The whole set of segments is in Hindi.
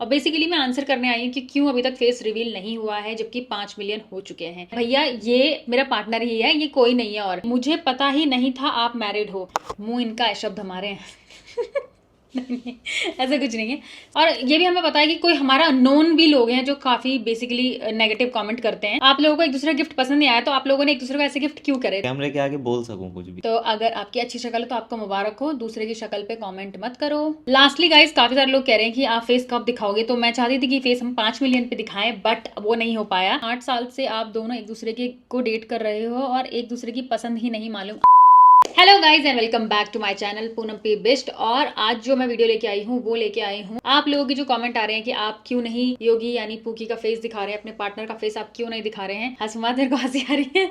और बेसिकली मैं आंसर करने आई हूँ कि क्यों अभी तक फेस रिवील नहीं हुआ है जबकि 5 मिलियन हो चुके हैं। भैया ये मेरा पार्टनर ही है, ये कोई नहीं है और मुझे पता ही नहीं था आप मैरिड हो। मुंह इनका है, शब्द हमारे हैं। नहीं, ऐसा कुछ नहीं है। और ये भी हमें पता है कि कोई हमारा नोन भी लोग हैं जो काफी बेसिकली नेगेटिव कमेंट करते हैं। आप लोगों को एक दूसरे का गिफ्ट पसंद नहीं आया तो आप लोगों ने एक दूसरे को ऐसे गिफ्ट क्यों करे? कैमरे के आगे बोल सकूं कुछ भी। तो अगर आपकी अच्छी शक्ल है तो आपको मुबारक हो, दूसरे की शक्ल पे कमेंट मत करो। लास्टली गाइस, काफी सारे लोग कह रहे हैं कि आप फेस कब दिखाओगे, तो मैं चाहती थी कि फेस हम 5 मिलियन पे दिखाएं, बट वो नहीं हो पाया। 8 साल से आप दोनों एक दूसरे के को डेट कर रहे हो और एक दूसरे की पसंद ही नहीं मालूम। Hello guys and welcome back to my channel Poonam P Bisht. और आज जो मैं वीडियो लेके आई हूँ वो लेके आई हूँ आप लोगों की जो कमेंट आ रहे हैं कि आप क्यों नहीं योगी यानी पूकी का फेस दिखा रहे हैं, अपने पार्टनर का फेस आप क्यों नहीं दिखा रहे हैं। हंस मत, मेरे को हंसी आ रही है।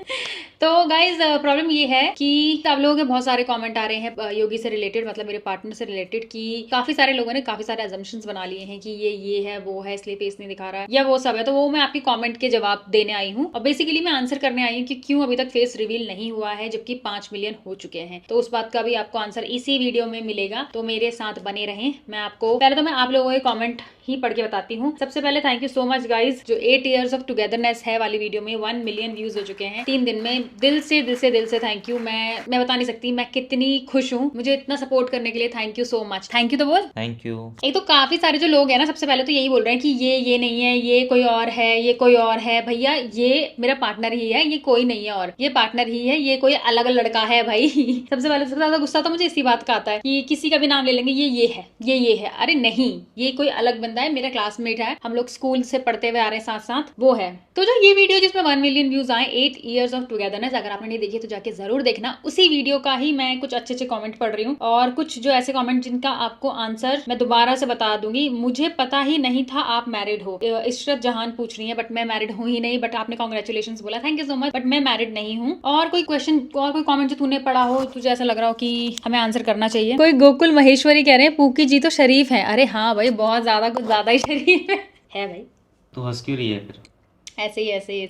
तो गाइज प्रॉब्लम ये है कि आप लोगों के बहुत सारे कमेंट आ रहे हैं योगी से रिलेटेड, मतलब मेरे पार्टनर से रिलेटेड, कि काफी सारे लोगों ने काफी सारे अजम्पशंस बना लिए हैं कि ये है वो है इसलिए फेस नहीं दिखा रहा है या वो सब है। तो वो मैं आपकी कमेंट के जवाब देने आई हूँ और बेसिकली मैं आंसर करने आई हूँ कि क्यों अभी तक फेस रिवील नहीं हुआ है जबकि 5 मिलियन हो चुके हैं। तो उस बात का भी आपको आंसर इसी वीडियो में मिलेगा, तो मेरे साथ बने रहें। मैं आपको पहले तो मैं आप लोगों के कमेंट ही पढ़ के बताती हूँ। सबसे पहले thank you so much guys, जो 8 इयर्स ऑफ टुगेदरनेस है वाली वीडियो में 1 मिलियन व्यूज हो चुके हैं 3 दिन में। दिल से थैंक यू। मैं बता नहीं सकती मैं कितनी खुश हूँ। मुझे इतना सपोर्ट करने के लिए thank you so much. Thank you तो बोल। Thank you. एक तो काफी सारे जो लोग हैं ना, सबसे पहले तो यही बोल रहे हैं कि ये नहीं है, ये कोई और है, ये कोई और है। भैया ये मेरा पार्टनर ही है, ये कोई नहीं है और ये पार्टनर ही है, ये कोई अलग लड़का है भाई। सबसे पहले सबसे ज्यादा गुस्सा तो मुझे इसी बात का आता है कि किसी का भी नाम ले लेंगे, ये है, ये है। अरे नहीं, ये कोई अलग बंदा है, मेरा क्लासमेट है, हम लोग स्कूल से पढ़ते हुए आ रहे हैं साथ साथ, वो है। तो जो ये वीडियो जिसमें 1 मिलियन व्यूज आए, 8 इयर्स ऑफ टुगेदरनेस, अगर आपने नहीं देखी तो जाके जरूर देखना। उसी वीडियो का ही मैं कुछ अच्छे कमेंट पढ़ रही हूँ और कुछ जो ऐसे कमेंट जिनका आपको आंसर मैं दोबारा से बता दूंगी। मुझे पता ही नहीं था आप मैरिड हो। इशरत जहान पूछ रही है, बट मैं मैरिड हूँ ही नहीं। बट आपने कॉन्ग्रेचुलेशन बोला, thank you so much, but मैं मैरिड नहीं हूँ। और कोई क्वेश्चन और कोई कमेंट जो तूने पढ़ा हो, तुझे ऐसा लग रहा हो कि हमें आंसर करना चाहिए। कोई गोकुल महेश्वरी कह रहे हैं पूकी जी तो शरीफ है। अरे हाँ भाई, बहुत ज्यादा, कुछ ज्यादा ही शरीफ है भाई। तो हंस क्यों रही है फिर? ऐसे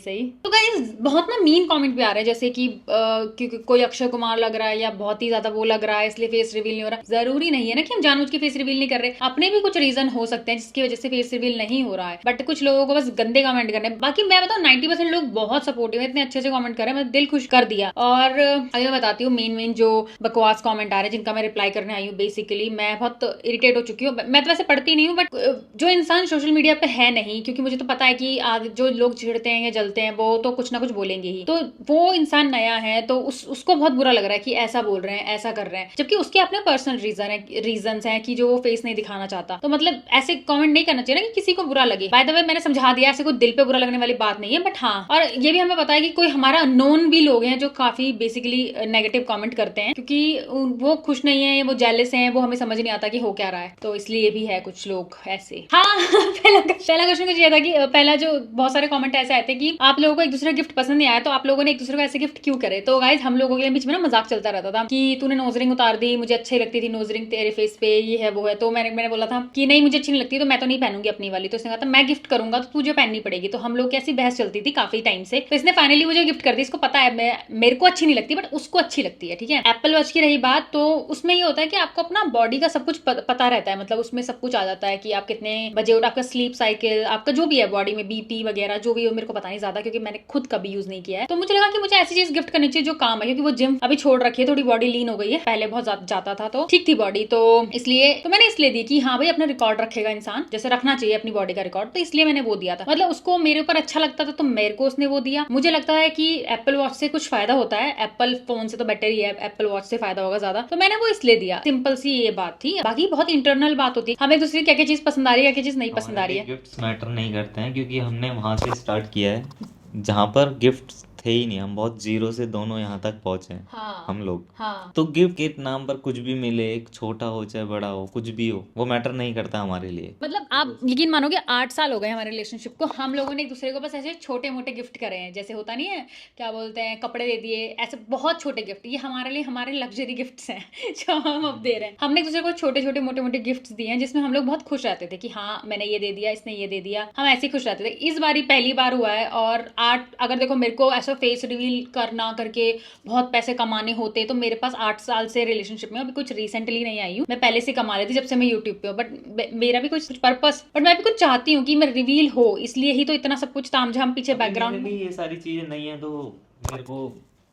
ही। तो गाइस बहुत ना मीन कमेंट भी आ रहे हैं, जैसे कि क्योंकि कोई अक्षय कुमार लग रहा है या बहुत ही ज्यादा वो लग रहा है इसलिए फेस रिवील नहीं हो रहा। जरूरी नहीं है ना कि हम जानबूझ के फेस रिवील नहीं कर रहे, अपने भी कुछ रीजन हो सकते हैं जिसकी वजह से फेस रिवील नहीं हो रहा है। बट कुछ लोगों को बस गंदे कमेंट करने। बाकी मैं बताऊँ 90% लोग बहुत सपोर्टिव है, इतने अच्छे कमेंट कर रहे हैं, मैं दिल खुश कर दिया। और अभी मैं बताती हूँ मेन जो बकवास कमेंट आ रहे हैं जिनका मैं रिप्लाई करने आई हूँ। बेसिकली मैं बहुत इरिटेट हो चुकी हूँ। मैं तो वैसे पढ़ती नहीं हूँ, बट जो इंसान सोशल मीडिया पे है नहीं, क्योंकि मुझे तो पता है कि जो लोग चिढ़ते हैं या जलते हैं वो तो कुछ ना कुछ बोलेंगे ही। तो वो इंसान नया है तो उसको बहुत बुरा लग रहा है कि ऐसा बोल रहे हैं, ऐसा कर रहे हैं, जबकि उसके अपने पर्सनल रीजन है कि जो वो फेस नहीं दिखाना चाहता। तो मतलब ऐसे कमेंट नहीं करना चाहिए ना कि किसी को बुरा लगे। बाय द वे मैंने समझा दिया, ऐसे कोई दिल पे बुरा लगने वाली बात नहीं है। बट हाँ, और ये भी हमें पता है कि कोई हमारा नोन भी लोग हैं जो काफी बेसिकली नेगेटिव कमेंट करते हैं, क्योंकि वो खुश नहीं है, वो जेलस हैं, वो हमें समझ नहीं आता कि हो क्या रहा है। तो इसलिए भी है कुछ लोग ऐसे। हाँ पहला क्वेश्चन कुछ ये था कि पहला जो बहुत सारे कमेंट ऐसे आए थे कि आप लोगों को एक दूसरे गिफ्ट पसंद नहीं आया तो आप लोगों ने एक दूसरे को ऐसे गिफ्ट क्यों करे। तो गाइज हम लोगों के बीच में ना मजाक चलता रहता था कि तूने नोज रिंग उतार दी, मुझे अच्छी लगती थी नोज रिंग तेरे फेस पे, ये है वो है। तो मैंने बोला था कि नहीं मुझे अच्छी नहीं लगती तो मैं तो नहीं पहनूंगी अपनी वाली। तो इसने कहा था मैं गिफ्ट करूंगा तो तुझे पहननी पड़ेगी। तो हम लोग की ऐसी बहस चलती थी काफी टाइम से। तो इसने फाइनली मुझे गिफ्ट कर दी। इसको पता है मेरे को अच्छी नहीं लगती बट उसको अच्छी लगती है, ठीक है। एप्पल वॉच की रही बात, तो उसमें ये होता है कि आपको अपना बॉडी का सब कुछ पता रहता है, मतलब उसमें सब कुछ आ जाता है कि आप कितने बजे उठ, आपका स्लीप साइकिल, आपका जो भी है बॉडी में बीपी वगैरह जो भी हो, मेरे को पता नहीं ज्यादा क्योंकि मैंने खुद कभी यूज नहीं किया है। तो मुझे लगा कि मुझे ऐसी चीज गिफ्ट करनी चाहिए जो काम है, क्योंकि वो जिम अभी छोड़ रखी है, थोड़ी बॉडी लीन हो गई है, पहले बहुत जाता था तो ठीक थी बॉडी। तो इसलिए तो मैंने इसलिए दी कि हाँ भाई अपना रिकॉर्ड रखेगा इंसान, जैसे रखना चाहिए अपनी बॉडी का रिकॉर्ड। तो इसलिए मैंने वो दिया था, मतलब उसको मेरे ऊपर अच्छा लगता था तो मेरे को उसने वो दिया। मुझे लगता है कि एप्पल वॉच से कुछ फायदा होता है, एप्पल फोन से तो बेटर ही है, एप्पल वॉच से फायदा होगा ज्यादा, तो मैंने वो इसलिए दिया। सिंपल सी ये बात थी। बाकी बहुत इंटरनल बात होती है, हमें एक दूसरे की क्या चीज पसंद आ रही है, क्या चीज नहीं पसंद आ रही है। गिफ्ट्स मैटर नहीं करते हैं क्योंकि हमने वहां से स्टार्ट किया है जहां पर गिफ्ट थे ही नहीं। हम बहुत जीरो से दोनों यहाँ तक पहुंचे हैं। हाँ हम लोग हाँ। तो गिफ्ट के नाम पर कुछ भी मिले, एक छोटा हो चाहे बड़ा हो, कुछ भी हो, वो मैटर नहीं करता हमारे लिए। मतलब आप यकीन मानोगे 8 साल हो गए हमारे रिलेशनशिप को, हम लोगों ने एक दूसरे को बस ऐसे छोटे मोटे गिफ्ट करे हैं, जैसे होता नहीं है क्या बोलते हैं, कपड़े दे दिए, ऐसे बहुत छोटे गिफ्ट। ये हमारे लिए हमारे लग्जरी गिफ्ट्स हैं जो हम अब दे रहे हैं। हमने एक दूसरे को छोटे छोटे मोटे मोटे गिफ्ट्स दिए हैं जिसमें हम लोग बहुत खुश रहते थे कि हाँ मैंने ये दे दिया, इसने ये दे दिया, हम ऐसे खुश रहते थे। इस बारी पहली बार हुआ है और 8, अगर देखो मेरे को ऐसा ऐसा फेस रिवील करना करके बहुत पैसे कमाने होते, तो मेरे पास 8 साल से रिलेशनशिप में, अभी कुछ रिसेंटली नहीं आई हूँ, मैं पहले से कमा लेती जब से मैं यूट्यूब पे हूँ, बट मेरा भी कुछ पर्पस, बट मैं भी कुछ चाहती हूँ कि मैं रिवील हो, इसलिए ही तो इतना सब कुछ तामझाम पीछे अभी मेरे बैकग्राउंड में। लिए ये सारी चीज़ें नहीं है, तो मेरे को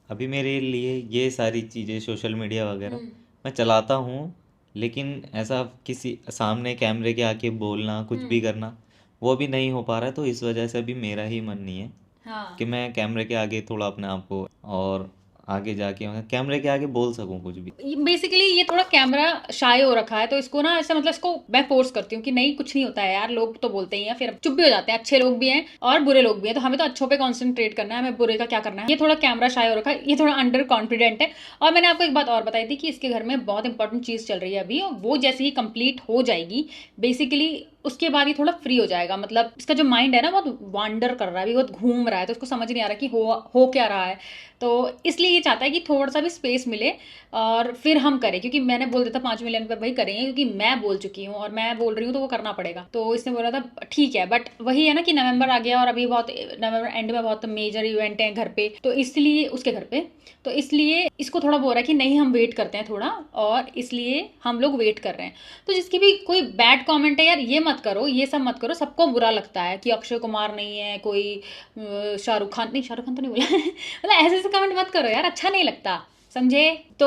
अभी मेरे लिए ये सारी चीज़ें सोशल मीडिया वगैरह मैं चलाता हूँ, लेकिन ऐसा किसी सामने कैमरे के आके बोलना कुछ भी करना वो भी नहीं हो पा रहा है, तो इस वजह से अभी मेरा ही मन नहीं है हाँ कि मैं कैमरे के आगे थोड़ा अपने आप को और आगे जाके मैं कैमरे के आगे बोल सकूं कुछ भी। बेसिकली ये थोड़ा कैमरा शाय हो रखा है, तो इसको ना ऐसा मतलब इसको मैं फोर्स करती हूँ कि नहीं कुछ नहीं होता है यार, लोग तो बोलते ही हैं, फिर चुप भी हो जाते हैं, अच्छे लोग भी हैं और बुरे लोग भी हैं, तो हमें तो अच्छों पे कॉन्सेंट्रेट करना है, हमें बुरे का क्या करना है। ये थोड़ा कैमरा शाय हो रखा है, ये थोड़ा अंडर कॉन्फिडेंट है। और मैंने आपको एक बात और बताई थी कि इसके घर में बहुत इंपॉर्टेंट चीज चल रही है अभी, और वो जैसे ही कंप्लीट हो जाएगी बेसिकली उसके बाद ये थोड़ा फ्री हो जाएगा, मतलब इसका जो माइंड है ना बहुत वांडर कर रहा है, बहुत घूम रहा है, तो उसको समझ नहीं आ रहा कि हो क्या रहा है, तो इसलिए ये चाहता है कि थोड़ा सा भी स्पेस मिले और फिर हम करें, क्योंकि मैंने बोल दिया था 5 मिलियन पे भाई करेंगे, क्योंकि मैं बोल चुकी हूँ और मैं बोल रही हूँ तो वो करना पड़ेगा, तो इसने बोला था ठीक है। बट वही है ना कि नवंबर आ गया और अभी बहुत नवंबर एंड में बहुत मेजर इवेंट है घर पे, तो इसलिए उसके घर पे, तो इसलिए इसको थोड़ा बोल रहा है कि नहीं हम वेट करते हैं थोड़ा, और इसलिए हम लोग वेट कर रहे हैं। तो जिसकी भी कोई बैड कमेंट है यार, ये मत करो, ये सब मत करो, सबको बुरा लगता है कि अक्षय कुमार नहीं है, कोई शाहरुख खान नहीं, शाहरुख खान तो नहीं बोला मतलब ऐसे ऐसे कमेंट मत करो यार, अच्छा नहीं लगता, समझे। तो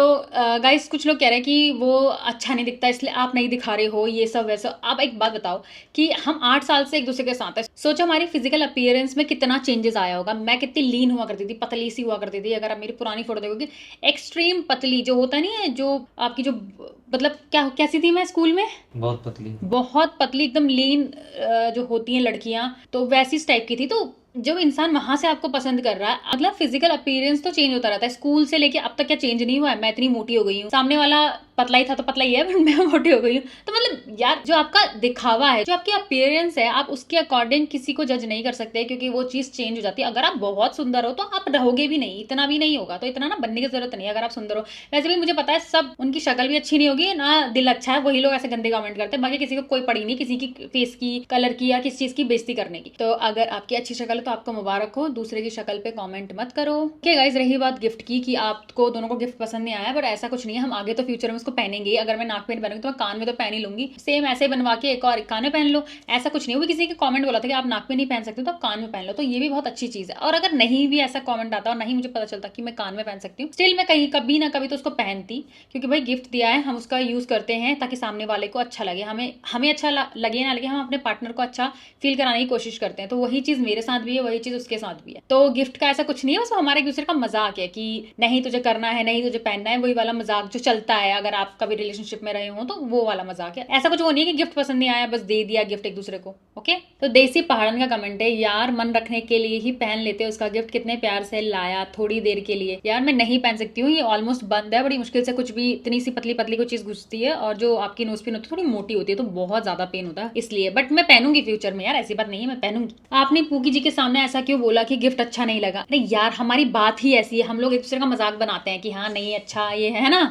गाइस कुछ लोग कह रहे हैं कि वो अच्छा नहीं दिखता इसलिए आप नहीं दिखा रहे हो, ये सब वैसा। आप एक बात बताओ कि हम 8 साल से एक दूसरे के साथ हैं, सोचो हमारी फिजिकल अपीयरेंस में कितना चेंजेस आया होगा। मैं कितनी लीन हुआ करती थी, पतली सी हुआ करती थी, अगर आप मेरी पुरानी फोटो देखोगे एक्सट्रीम पतली, जो होता नहीं है जो आपकी जो मतलब क्या कैसी थी मैं स्कूल में, बहुत पतली। बहुत पतली एकदम लीन जो होती हैं लड़कियां, तो वैसी इस टाइप की थी। तो जब इंसान वहां से आपको पसंद कर रहा है, मतलब फिजिकल अपीयरेंस तो चेंज होता रहता है, स्कूल से लेके अब तक क्या चेंज नहीं हुआ है। मैं इतनी मोटी हो गई हूँ, सामने वाला पतला ही था तो पतला ही है, बट मैं मोटी हो गई हूँ। तो मतलब यार जो आपका दिखावा है, जो आपकी अपीयरेंस है, आप उसके अकॉर्डिंग किसी को जज नहीं कर सकते, क्योंकि वो चीज चेंज हो जाती है। अगर आप बहुत सुंदर हो तो आप रहोगे भी नहीं, इतना भी नहीं होगा, तो इतना ना बनने की जरूरत नहीं है अगर आप सुंदर हो। वैसे भी मुझे पता है सब उनकी शक्ल भी अच्छी नहीं होगी ना, दिल अच्छा है, वही लोग ऐसे गंदे कमेंट करते हैं, बाकी किसी को कोई पड़ी नहीं किसी की फेस की, कलर की या किसी चीज की बेइज्जती करने की। तो अगर आपकी अच्छी शक्ल है तो आपको मुबारक हो, दूसरे की शक्ल पे कमेंट मत करो। ओके गाइस, रही बात गिफ्ट की कि आपको दोनों को गिफ्ट पसंद नहीं आया, बट ऐसा कुछ नहीं है, हम आगे तो फ्यूचर में उसको पहनेंगे। अगर मैं नाक में पहनूंगी तो मैं कान में तो पहन ही लूंगी, सेम ऐसे बनवा के एक और कान में पहन लो, ऐसा कुछ नहीं। वो भी किसी के कमेंट बोला था कि आप नाक में नहीं पहन सकते तो आप कान में पहन लो, तो ये भी बहुत अच्छी चीज है। और अगर नहीं भी ऐसा कमेंट आता और नहीं मुझे पता चलता कि मैं कान में पहन सकती हूँ, स्टिल मैं कहीं कभी ना कभी तो उसको पहनती, क्योंकि भाई गिफ्ट दिया है, हम उसका यूज करते हैं ताकि सामने वाले को अच्छा लगे, हमें हमें अच्छा लगे ना लगे, हम अपने पार्टनर को अच्छा फील कराने की कोशिश करते हैं। तो वही चीज मेरे साथ भी है, वही चीज उसके साथ भी है। तो गिफ्ट का ऐसा कुछ नहीं है, बस हमारे एक दूसरे का मजाक है कि नहीं तुझे करना है, नहीं तुझे पहनना है, वही वाला मजाक जो चलता है अगर आप कभी रिलेशनशिप में रहे हो तो वो वाला मजाक है। ऐसा कुछ वो नहीं है कि गिफ्ट पसंद नहीं आया बस दे दिया गिफ्ट एक दूसरे को। ओके, तो देसी पहाड़न का कमेंट है, यार मन रखने के लिए ही पहन लेते उसका गिफ्ट, कितने प्यार से लाया थोड़ी देर के लिए। यार मैं नहीं पहन सकती हूँ, ये ऑलमोस्ट बंद है, बड़ी मुश्किल से कुछ भी इतनी सी पतली पतली कोई चीज घुसती है, और जो आपकी नोज पिन होती है थोड़ी मोटी होती है तो बहुत ज्यादा पेन होता है इसलिए। बट मैं पहनूंगी फ्यूचर में यार, ऐसी बात नहीं है, मैं पहनूंगी। आपने पूकी जी के सामने ऐसा क्यों बोला कि गिफ्ट अच्छा नहीं लगा? अरे यार हमारी बात ही ऐसी है, हम लोग एक दूसरे का मजाक बनाते हैं कि हाँ नहीं अच्छा ये है ना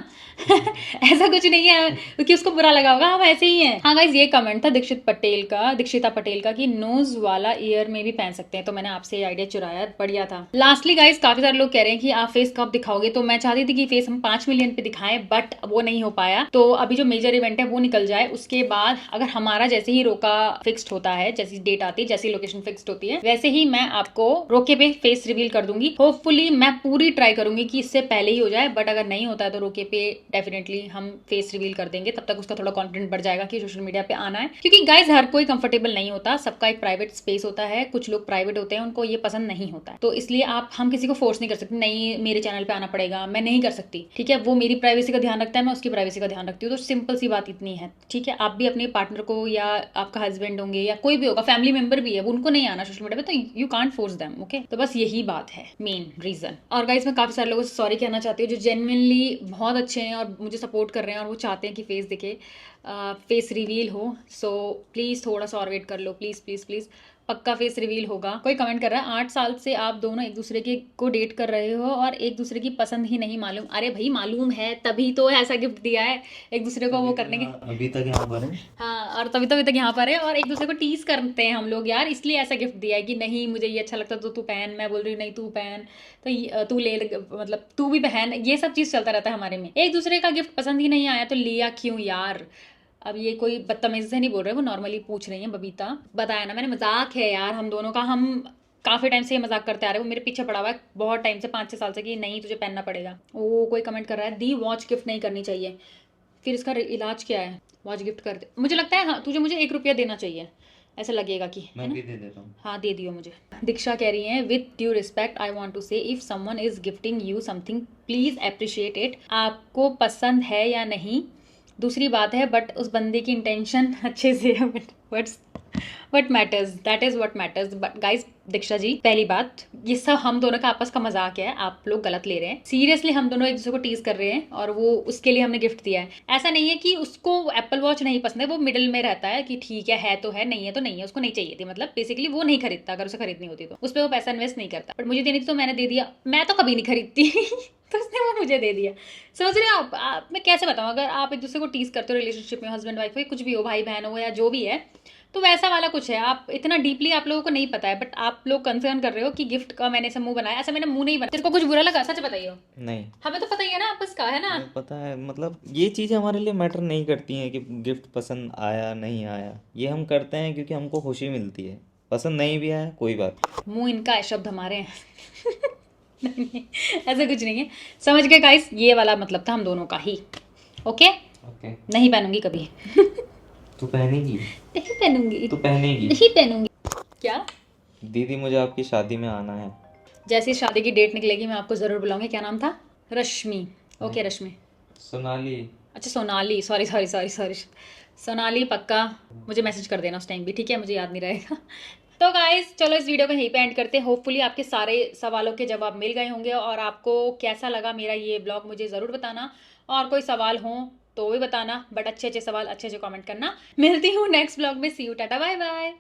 ऐसा कुछ नहीं है क्योंकि उसको बुरा लगा होगा, हम ऐसे ही हैं। हाँ गाइज, ये कमेंट था दीक्षिता पटेल का कि नोज वाला ईयर में भी पहन सकते हैं, तो मैंने आपसे ये आइडिया चुराया, बढ़िया था। लास्टली गाइज, काफी सारे लोग कह रहे हैं कि आप फेस कब दिखाओगे, तो मैं चाहती थी कि फेस हम 5 मिलियन पे दिखाएं, बट वो नहीं हो पाया। तो अभी जो मेजर इवेंट है वो निकल जाए, उसके बाद अगर हमारा जैसे ही रोका फिक्स्ड होता है, जैसी डेट आती है, जैसी लोकेशन फिक्स्ड होती है, वैसे ही मैं आपको रोके पे फेस रिवील कर दूंगी। होपफुली मैं पूरी ट्राई करूंगी कि इससे पहले ही हो जाए, बट अगर नहीं होता है तो रोके पे डेफिनेटली हम फेस रिवील कर देंगे, तब तक उसका थोड़ा कॉन्फिडेंट बढ़ जाएगा कि सोशल मीडिया पे आना है। क्योंकि गाइज हर कोई कंफर्टेबल नहीं होता, सबका एक प्राइवेट स्पेस होता है, कुछ लोग प्राइवेट होते हैं उनको ये पसंद नहीं होता है, तो इसलिए हम किसी को फोर्स नहीं कर सकते, नहीं मेरे चैनल पे आना पड़ेगा, मैं नहीं कर सकती, ठीक है। वो मेरी प्राइवेसी का ध्यान रखता है, मैं उसकी प्राइवेसी का ध्यान रखती हूँ, तो सिंपल सी बात इतनी है, ठीक है। आप भी अपने पार्टनर को या आपका हस्बैंड होंगे या कोई भी होगा फैमिली मेंबर भी है, उनको नहीं आना सोशल मीडिया पे, तो you can't force them, okay. तो बस यही बात है मेन रीजन। और गाइज मैं काफी सारे लोगों से सॉरी कहना चाहती हूँ जो जेन्युइनली बहुत अच्छे हैं और मुझे सपोर्ट कर रहे हैं और वो चाहते हैं कि फेस दिखे। फेस रिवील हो। सो प्लीज़ थोड़ा सा और वेट कर लो, प्लीज़ प्लीज़ प्लीज़, पक्का फेस रिवील होगा। कोई कमेंट कर रहा है 8 साल से आप दोनों एक दूसरे के को डेट कर रहे हो और एक दूसरे की पसंद ही नहीं मालूम। अरे भाई मालूम है, तभी तो ऐसा गिफ्ट दिया है एक दूसरे को वो करने के। अभी तक यहाँ पर है। हाँ, और तभी तो अभी तक यहाँ पर है, और एक दूसरे को टीज करते हैं हम लोग यार, इसलिए ऐसा गिफ्ट दिया है कि नहीं मुझे ये अच्छा लगता तो तू पहन, मैं बोल रही हूँ नहीं तू पहन, तो तू ले, मतलब तू भी पहन, ये सब चीज़ चलता रहता है हमारे में। एक दूसरे का गिफ्ट पसंद ही नहीं आया तो लिया क्यों यार। अब ये कोई बदतमीजी से नहीं बोल रहे, वो नॉर्मली पूछ रही है बबीता। बताया ना मैंने, मजाक है यार हम दोनों का, हम काफ़ी टाइम से ये मजाक करते आ रहे हैं। वो मेरे पीछे पड़ा हुआ है बहुत टाइम से, 5-6 साल से, कि नहीं तुझे पहनना पड़ेगा। ओ कोई कमेंट कर रहा है दी वॉच गिफ्ट नहीं करनी चाहिए, फिर इसका इलाज क्या है। वॉच गिफ्ट कर दे, मुझे लगता है हाँ तुझे मुझे 1 रुपया देना चाहिए, ऐसा लगेगा कि, है मैं ना। भी दे देता हूँ। हाँ दे दियो मुझे। दीक्षा कह रही है with due respect I want to say if someone is gifting you something please appreciate it. आपको पसंद है या नहीं दूसरी बात है, बट उस बंदे की इंटेंशन अच्छे से है, what matters, that is what matters. But guys, Diksha ji पहली बात, ये सब हम दोनों का आपस का मजाक है, आप लोग गलत ले रहे हैं। सीरियसली हम दोनों एक दूसरे को टीज कर रहे हैं और वो उसके लिए हमने गिफ्ट दिया है। ऐसा नहीं है कि उसको एप्पल वॉच नहीं पसंद है, वो मिडिल में रहता है कि ठीक है तो है, नहीं है तो नहीं है, उसको नहीं चाहिए थी, मतलब बेसिकली वो नहीं खरीदता, अगर उसे खरीदनी होती तो उस पर वो पैसा इन्वेस्ट नहीं करता, बट मुझे देनी थी तो मैंने दे दिया। मैं तो कभी नहीं खरीदती तो उसने वो मुझे दे दिया। समझ रहे हो आप मैं कैसे बताऊँ, अगर आप एक दूसरे को टीज करते हो रिलेशनशिप में, हस्बैंड वाइफ हो, कुछ भी हो, भाई बहन हो या जो भी है, तो वैसा वाला कुछ है। आप इतना डीपली आप लोगों को नहीं पता है, बट आप लोग कंसर्न कर रहे हो कि गिफ्ट का मैंने ऐसा मुंह बनाया, ऐसा मैंने मुंह नहीं बनाया। तेरे को कुछ बुरा लगा, सच बताइए। नहीं, हमें तो पता ही है ना आपस का, है ना। हमें पता है, मतलब ये चीज़ें हमारे लिए मैटर नहीं करती हैं कि गिफ्ट पसंद आया नहीं आया। ये हम करते हैं क्योंकि हमको खुशी मिलती है। पसंद नहीं भी आया कोई बात नहीं। मुंह इनका है, शब्द हमारे हैं नहीं, नहीं, ऐसा कुछ नहीं है। समझ गए गाइस, ये वाला मतलब था हम दोनों का ही। Okay, okay. नहीं पहनूंगी कभी तू पहनेगी? नहीं पहनूंगी, तू पहनेगी? नहीं पहनूंगी। क्या? दीदी मुझे आपकी शादी में आना है। जैसे शादी की डेट निकलेगी मैं आपको जरूर बुलाऊंगी। क्या नाम था? रश्मि। ओके रश्मि। सोनाली। अच्छा Sonali, sorry sorry sorry sorry, Sonali पक्का मुझे मैसेज कर देना उस टाइम भी, ठीक है, मुझे याद नहीं रहेगा तो गाइस चलो इस वीडियो को यहीं पे एंड करते हैं। होपफुली आपके सारे सवालों के जवाब मिल गए होंगे, और आपको कैसा लगा मेरा ये ब्लॉग मुझे ज़रूर बताना, और कोई सवाल हो तो भी बताना, बट अच्छे अच्छे सवाल अच्छे अच्छे कमेंट करना। मिलती हूँ नेक्स्ट ब्लॉग में, सी यू, टाटा बाय बाय।